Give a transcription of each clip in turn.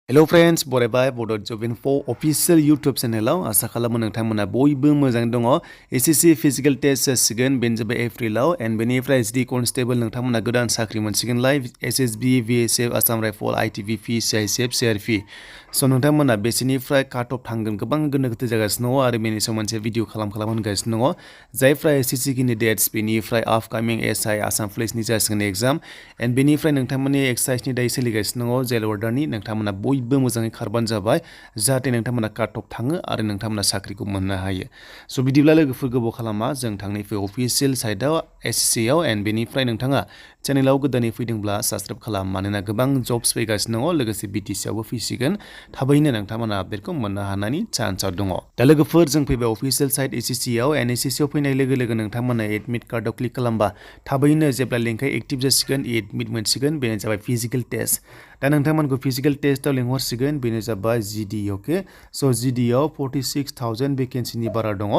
Hello friends, बरायबाय Bodo Job Info official YouTube channel आसा खालामो नोंथांमोना बयबो मोजां दङ SSC physical test जासिगोन बेनो जाबाय एप्रिलाव एन्ड बेनिफ्राय SD Constable नोंथांमोना गोदान साख्रि मोनसिगोनलाय SSB VSF Assam Rifle ITBP CISF CRP स' नोंथांमोना बेसेनिफ्राय काट अफ थांगोन गोबां गोनो गोथो जागासिनो दङ आरो बेनि सायाव मोनसे भिडिअ खालाम होनगासिनो दङ जायफ्रा SSC केन्डिडेट्स बेनिफ्राय आपकामिं SI आसाम पुलिसनि जासिगोन एग्जाम एन्ड बेनिफ्राय नोंथांमोननि एक्साइजनि दायो सोलिगासिनो दङ जेल अर्डारनि नोंथांमोना बयबो मोजाङै खारबानो जाबाय जाहाथे नोंथांमोना काट अफ थाङो आरो नोंथांमोना साख्रिखौ मोननो हायो स' बिदिब्ला लोगोफोर गोबाव खालामा जों थांनायफोर अफिसियेल साइटआव SSC आव एन्ड बेनिफ्राय नोंथाङा चेनेलाव गोदानै फैदोंब्ला साबस्क्राइब खालाम मानोना गोबां जब्स फैगासिनो दङ लोगोसे BTC आवबो फैसिगोन थाबैनो नोंथांमोना आपडेटखौ मोननो हानायनि चान्सआ दङ दा लोगोफोर जों फैबाय अफिसियेल साइट SSC आव एन्ड SSC आव फैनाय लोगो लोगो नोंथांमोना एडमिट कार्डआव क्लिक खालामबा थाबैनो जेब्ला लिंकआ एक्टिभ जासिगोन एडमिट मोनसिगोन बेनो जाबाय फिजिकेल टेस्ट दा नोंथांमोनखौ फिजिकेल टेस्टआव लिंहरसिगोन बेनो जाबाय GD अके स' GD आव 46,000 भेकेन्सिनि बारा दङ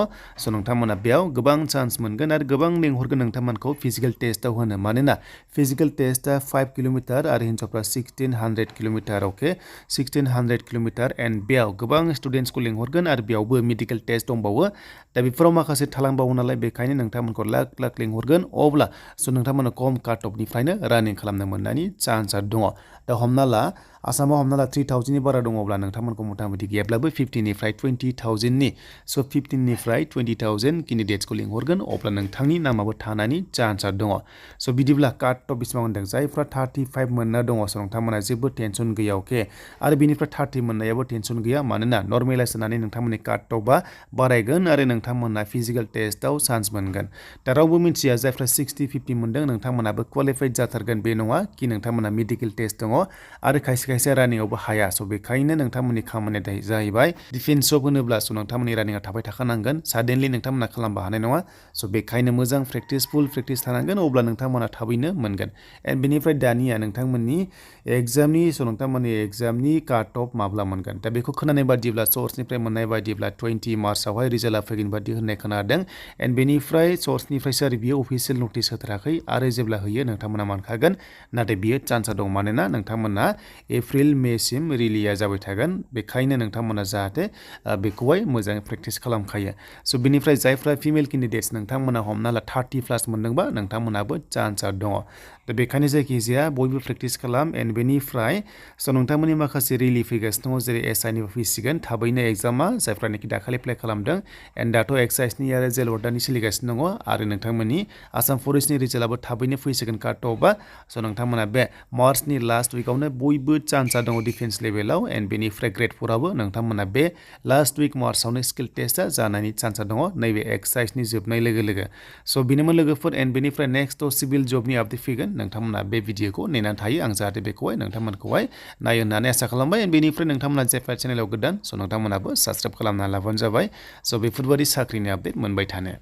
स' नोंथांमोना बेयाव गोबां चान्स मोनगोन आरो गोबां लिंहरगोन नोंथांमोनखौ फिजिकेल टेस्टआव होनो मानोना फिजिकेल टेस्टआ 5 किल'मिटार आरो हिन्जावफ्रा 1600 किल'मिटार अके 1600 किल'मिटार एन्ड बेयाव गोबां स्टुडेन्ट्सखौ लिंहरगोन आरो बेयावबो मेडिकेल टेस्ट दंबावो दा बेफोराव माखासे थालांबावो नालाय बेखायनो नोंथांमोनखौ लाख लिंहरगोन अब्ला स' नोंथांमोना खम काट अफनिफ्रायनो रानिं खालामनो मोननायनि चान्सआ दङ दा हमना ला आसामाव हमना ला 3,000नि बारा दङब्ला नोंथांमोनखौ मथा-मथि गैयाब्लाबो 15निफ्राय 20,000नि स' 15निफ्राय 20,000 केन्डिडेट्सखौ लिंहरगोन अब्ला नोंथांनि नामाबो थानायनि चान्सआ दङ स' बिदिब्ला काट अफ बेसेबां होनदों जायफ्रा 35 मोनना दङ स' नोंथांमोना जेबो टेनसन गैया अके आरो बेनिफ्राय 30 मोननायाबो टेनसन गैया मानोना नर्मेलाइज होनानै नोंथांमोननि काट अफआ बारायगोन आरो नोंथांमोना फिजिकेल टेस्टआव चान्स मोनगोन दा रावबो मिन्थिया जायफ्रा 60-50 मोनदों नोंथांमोनाबो क्वालिफाइड जाथारगोन बे नङा कि नोंथांमोना मेडिकेल टेस्ट दङ आरो खायसे रानिंआवबो हाया स' बेखायनो नोंथांमोननि खामानिया जाहैबाय डिफेन्स जब होनोब्ला स' नोंथांमोननि रानिंआ थाबाय थाखानांगोन साडेनलि नोंथांमोना खालामबो हानाय नङा स' बेखायनो मोजां फुल प्रेक्टिस थानांगोन अब्ला नोंथांमोना थाबैनो मोनगोन एन्ड बेनिफ्राय दानिया नोंथांमोननि एग्जामनि काट अफ माब्ला मोनगोन दा बेखौ खोनानाय बादिब्ला सर्सनिफ्राय मोननाय बादिब्ला 20 मार्चआवहाय रिजाल्टआ फैगोन बादि होननाय खोनादों एन्ड बेनिफ्राय सर्सनिफ्रायसो आरो बियो अफिसियेल नटिस होथाराखै आरो जेब्ला होयो नोंथांमोना मोनखागोन नाथाय बियो चान्सआ दं मानोना नोंथांमोना एप्रिल मेसिम रिलिया जाबाय थागोन बेखायनो नोंथांमोना जाहाथे बेखौहाय मोजाङै प्रेक्टिस खालामखायो स' बेनिफ्राय जायफ्रा फिमेल केन्डिडेट्स नोंथांमोना हमना ला 30+ मोनदोंबा नोंथांमोनाबो चान्सआ दङ दा बेखायनो जायखिजाया बयबो प्रेक्टिस खालाम एन्ड बेनिफ्राय स' नोंथांमोननि माखासे रिलि फैगासिनो दङ जेरै SIनिबो फैसिगोन थाबैनो एग्जामा जायफ्रानोखि दाखालि एप्लाइ खालामदों एन्ड दाथ' एक्साइजनि आरो जेल अर्डारनि सोलिगासिनो दङ आरो नोंथांमोननि आसाम फरेस्टनि रिजाल्टआबो थाबैनो फैसिगोन काट अफआ स' नोंथांमोना बे मार्चनि लास्ट उइकआवनो बयबो चान्सआ दङ डिफेन्स लेभेलाव एन्ड बेनिफ्राय ग्रेड 4आबो नोंथांमोना बे लास्ट उइक मार्चआवनो स्किल टेस्टआ जानायनि चान्सआ दङ नैबे एक्साइजनि जोबनाय लोगो लोगो स' बेनोमोन लोगोफोर एन्ड बेनिफ्राय नेक्स्टआव सिभिल जबनि आपडेट फैगोन नोंथांमोना बे भिडिअखौ नेनानै थायो आं जाहाथे बेखौहाय नोंथांमोनखौहाय नायो होननानै आसा खालामबाय एन्ड बेनिफ्राय नोंथांमोना जायफ्रा चेनेलाव गोदान स' नोंथांमोनाबो साबस्क्राइब खालामना लाबानो जाबाय स' बेफोरबायदि साख्रिनि आपडेट मोनबाय थानो